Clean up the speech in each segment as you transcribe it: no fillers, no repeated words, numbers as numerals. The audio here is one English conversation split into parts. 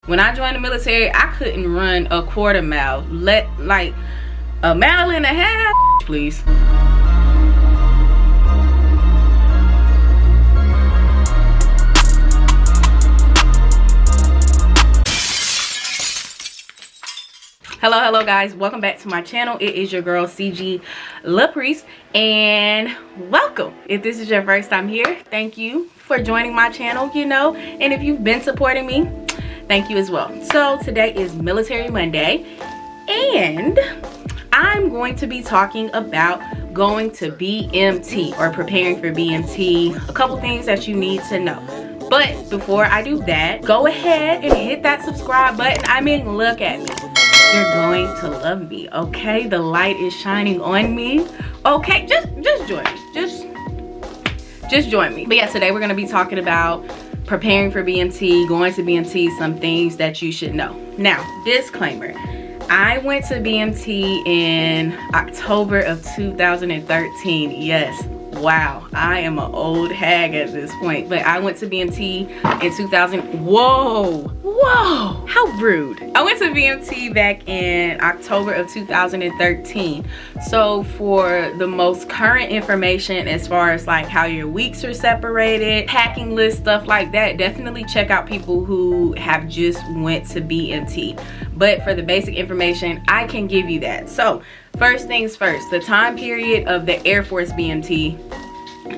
When I joined the military, I couldn't run a quarter mile. Like a mile and a half, please. Hello guys, welcome back to my channel. It is your girl Ciegi and welcome. If this is your first time here, thank you for joining my channel, and if you've been supporting me, thank you as well. So today is Military Monday and I'm going to be talking about going to BMT or preparing for BMT, a couple things that you need to know. But before I do that, go ahead and hit that subscribe button. I mean, look at me. You're going to love me, okay? The light is shining on me, okay? Just join me. Just join me. But yeah, today we're gonna be talking about preparing for BMT, going to BMT, some things that you should know. Now, disclaimer. I went to BMT in October of 2013. Yes. Wow, I am an old hag at this point, but I went to BMT in 2000. Whoa, how rude. I went to BMT back in October of 2013. So for the most current information as far as like how your weeks are separated, packing list, stuff like that, definitely check out people who have just went to BMT. But for the basic information, I can give you that. So first things first, the time period of the Air Force BMT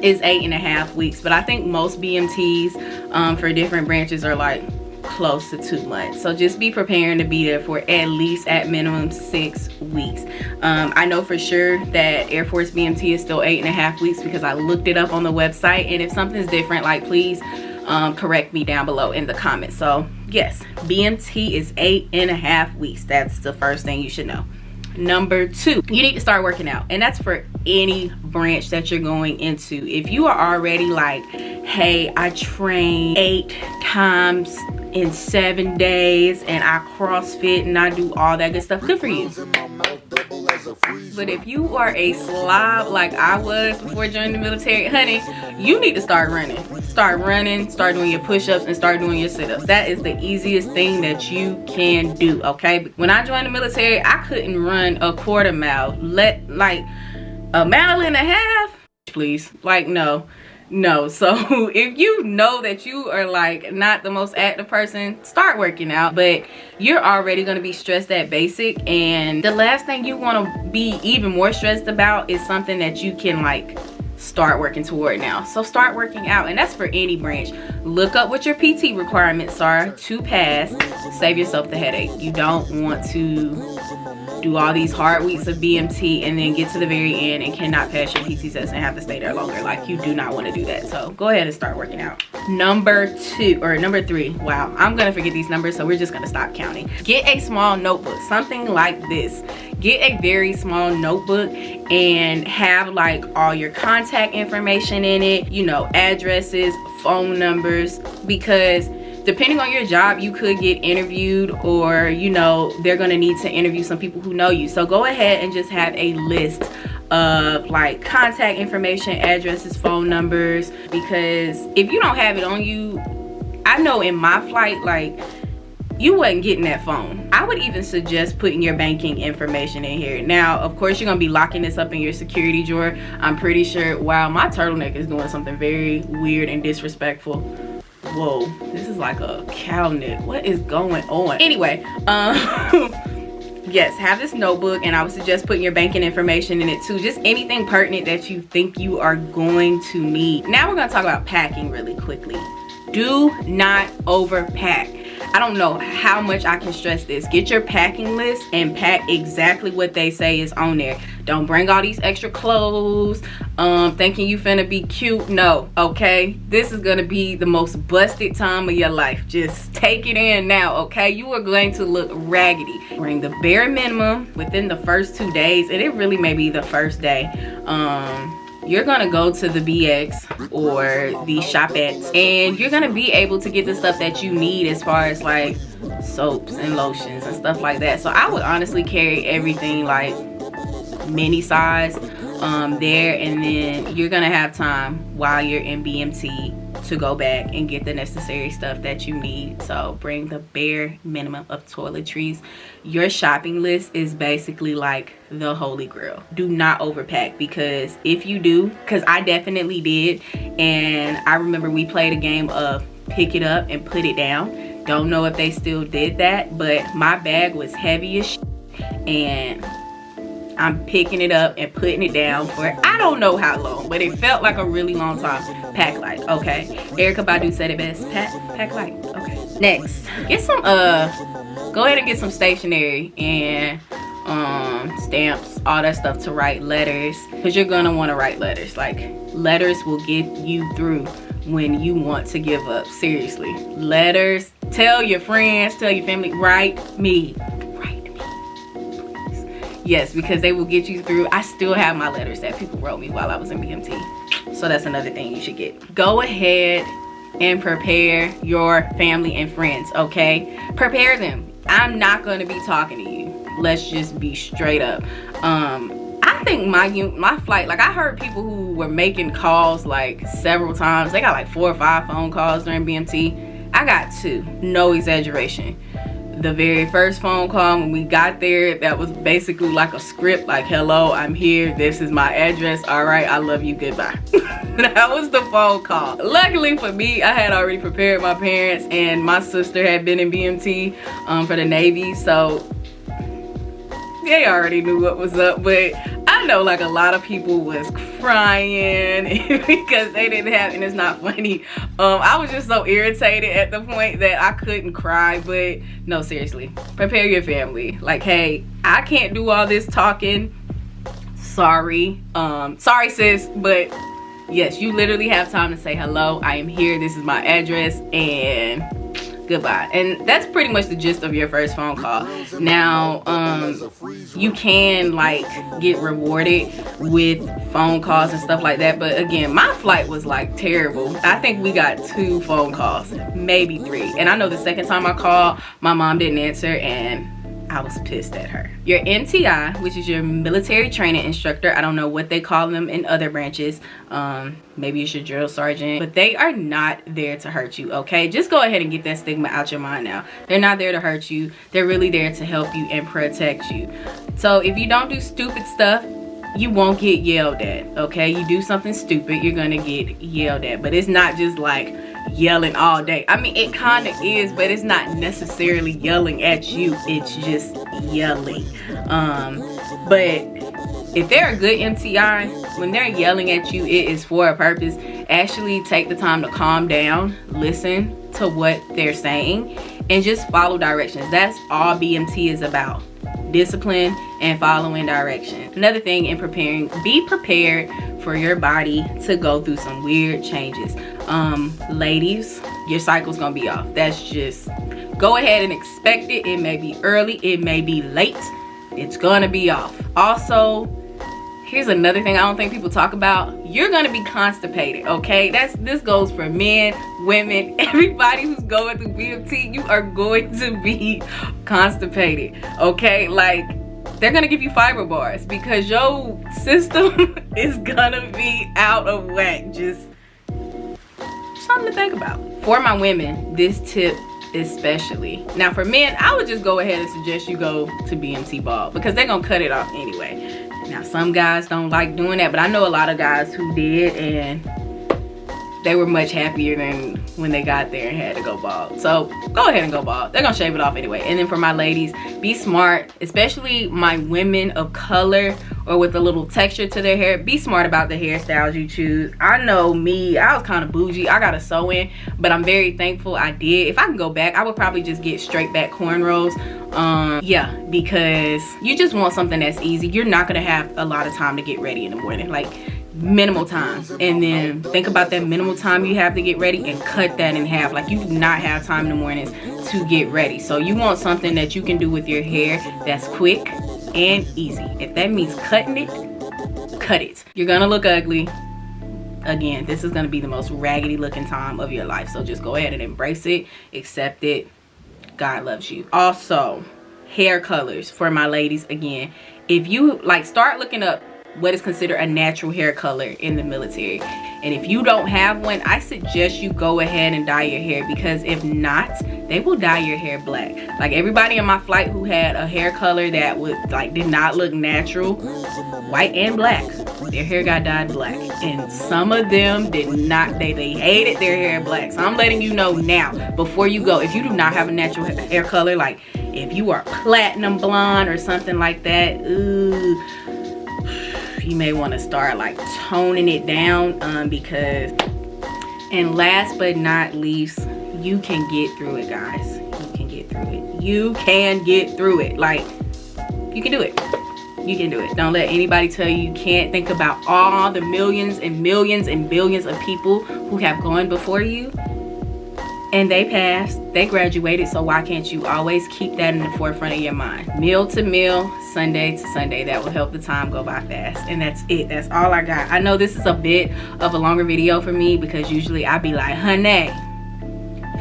is 8.5 weeks, but I think most BMTs for different branches are like close to 2 months. So just be preparing to be there for at least at minimum 6 weeks. I know for sure that Air Force BMT is still 8.5 weeks because I looked it up on the website, and if something's different, like please correct me down below in the comments. So yes, BMT is 8.5 weeks. That's the first thing you should know. Number 2, you need to start working out, and that's for any branch that you're going into. If you are already like, hey, I train 8 times in 7 days and I CrossFit and I do all that good stuff, good for you. But if you are a slob like I was before joining the military, honey, you need to start running. Start doing your push-ups, and start doing your sit-ups. That is the easiest thing that you can do, okay? When I joined the military, I couldn't run a quarter mile. Like a mile and a half, please. Like, no. So if you know that you are like not the most active person, start working out. But you're already going to be stressed at basic, and the last thing you want to be even more stressed about is something that you can like start working toward now. So start working out, and that's for any branch. Look up what your PT requirements are to pass. Save yourself the headache. You don't want to do all these hard weeks of BMT and then get to the very end and cannot pass your PT test and have to stay there longer. Like, you do not want to do that. So go ahead and start working out. Number 3, wow, I'm gonna forget these numbers, so we're just gonna stop counting. Get a small notebook, something like this. Get a very small notebook and have like all your contact information in it, addresses, phone numbers, because depending on your job, you could get interviewed, or they're gonna need to interview some people who know you. So go ahead and just have a list of like contact information, addresses, phone numbers, because if you don't have it on you, I know in my flight, like, you wasn't getting that phone. I would even suggest putting your banking information in here. Now, of course, you're gonna be locking this up in your security drawer. I'm pretty sure, wow, my turtleneck is doing something very weird and disrespectful. Whoa, this is like a cow neck. What is going on? Anyway, yes, have this notebook, and I would suggest putting your banking information in it too. Just anything pertinent that you think you are going to need. Now we're gonna talk about packing really quickly. Do not overpack. I don't know how much I can stress this. Get your packing list and pack exactly what they say is on there. Don't bring all these extra clothes thinking you finna be cute. No, okay? This is gonna be the most busted time of your life. Just take it in now, okay? You are going to look raggedy. Bring the bare minimum within the first 2 days, and it really may be the first day. You're gonna go to the BX or the Shopettes, and you're gonna be able to get the stuff that you need as far as like soaps and lotions and stuff like that. So I would honestly carry everything like mini size. there, and then you're gonna have time while you're in BMT to go back and get the necessary stuff that you need. So bring the bare minimum of toiletries. Your shopping list is basically like the holy grail. Do not overpack, because if you do, because I definitely did, and I remember we played a game of pick it up and put it down. Don't know if they still did that, but my bag was heavy as shit, and I'm picking it up and putting it down for I don't know how long, but it felt like a really long time. Pack light, okay. Erykah Badu said it best. Pack light, okay. Next, get some go ahead and get some stationery and stamps, all that stuff to write letters, because you're gonna want to write letters. Like, letters will get you through when you want to give up. Seriously, letters. Tell your friends, tell your family, write me. Yes, because they will get you through. I still have my letters that people wrote me while I was in BMT. So that's another thing you should get. Go ahead and prepare your family and friends, okay? Prepare them. I'm not going to be talking to you. Let's just be straight up. I think my flight, like, I heard people who were making calls like several times. They got like 4 or 5 phone calls during BMT. I got 2, no exaggeration. The very first phone call when we got there, that was basically like a script, like, hello, I'm here, this is my address, all right, I love you, goodbye. That was the phone call. Luckily for me, I had already prepared my parents, and my sister had been in BMT for the Navy, so they already knew what was up. But I know, like, a lot of people was crying because they didn't have, and it's not funny. I was just so irritated at the point that I couldn't cry. But no, seriously, prepare your family. Like, hey, I can't do all this talking. Sorry. Sorry, sis, but yes, you literally have time to say, hello, I am here, this is my address, and goodbye. And that's pretty much the gist of your first phone call. Now, you can, like, get rewarded with phone calls and stuff like that, but again, my flight was like terrible. I think we got 2 phone calls, maybe 3, and I know the second time I called, my mom didn't answer, and I was pissed at her. Your MTI, which is your military training instructor, I don't know what they call them in other branches, maybe it's your drill sergeant, but they are not there to hurt you, okay? Just go ahead and get that stigma out your mind now. They're not there to hurt you. They're really there to help you and protect you. So if you don't do stupid stuff, you won't get yelled at, okay? You do something stupid, you're gonna get yelled at. But it's not just like yelling all day. I mean, it kind of is, but it's not necessarily yelling at you. It's just yelling. But if they're a good MTI, when they're yelling at you, it is for a purpose. Actually take the time to calm down, listen to what they're saying, and just follow directions. That's all BMT is about. Discipline and following direction. Another thing in preparing, be prepared for your body to go through some weird changes. Ladies, your cycle's gonna be off. That's just, go ahead and expect it. It may be early, it may be late, it's gonna be off. Also, here's another thing I don't think people talk about. You're gonna be constipated, okay? This goes for men, women, everybody who's going through BMT. You are going to be constipated, okay? Like, they're gonna give you fiber bars because your system is gonna be out of whack. Just something to think about. For my women, this tip especially. Now for men, I would just go ahead and suggest you go to BMT ball because they're gonna cut it off anyway. Now some guys don't like doing that, but I know a lot of guys who did, and they were much happier than when they got there and had to go bald. So go ahead and go bald. They're gonna shave it off anyway. And then for my ladies, be smart, especially my women of color or with a little texture to their hair. Be smart about the hairstyles you choose. I know me, I was kind of bougie. I got a sew-in, but I'm very thankful I did. If I can go back, I would probably just get straight back cornrows. Yeah, because you just want something that's easy. You're not gonna have a lot of time to get ready in the morning. Like, minimal time. And then think about that minimal time you have to get ready and cut that in half. Like, you do not have time in the mornings to get ready. So you want something that you can do with your hair that's quick and easy. If that means cutting it, cut it. You're gonna look ugly. Again, this is gonna be the most raggedy looking time of your life. So just go ahead and embrace it, accept it. God loves you. Also, hair colors for my ladies. Again, if you like, start looking up what is considered a natural hair color in the military. And if you don't have one, I suggest you go ahead and dye your hair, because if not, they will dye your hair black. Like everybody in my flight who had a hair color that would like did not look natural, white and black, their hair got dyed black. And some of them did not, they hated their hair black. So I'm letting you know now, before you go, if you do not have a natural hair color, like if you are platinum blonde or something like that, ooh, you may want to start like toning it down, because, and last but not least, you can get through it, guys. You can get through it. You can get through it. Like, you can do it. You can do it. Don't let anybody tell you you can't. Think about all the millions and millions and billions of people who have gone before you, and they passed, they graduated. So why can't you always keep that in the forefront of your mind? Meal to meal, Sunday to Sunday. That will help the time go by fast. And that's it. That's all I got. I know this is a bit of a longer video for me, because usually I be like, honey,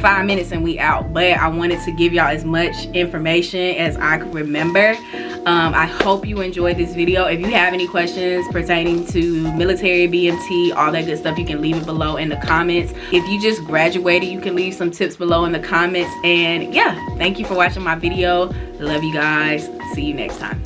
5 minutes and we out. But I wanted to give y'all as much information as I could remember. I hope you enjoyed this video. If you have any questions pertaining to military, BMT, all that good stuff, you can leave it below in the comments. If you just graduated, you can leave some tips below in the comments. And yeah, thank you for watching my video. Love you guys. See you next time.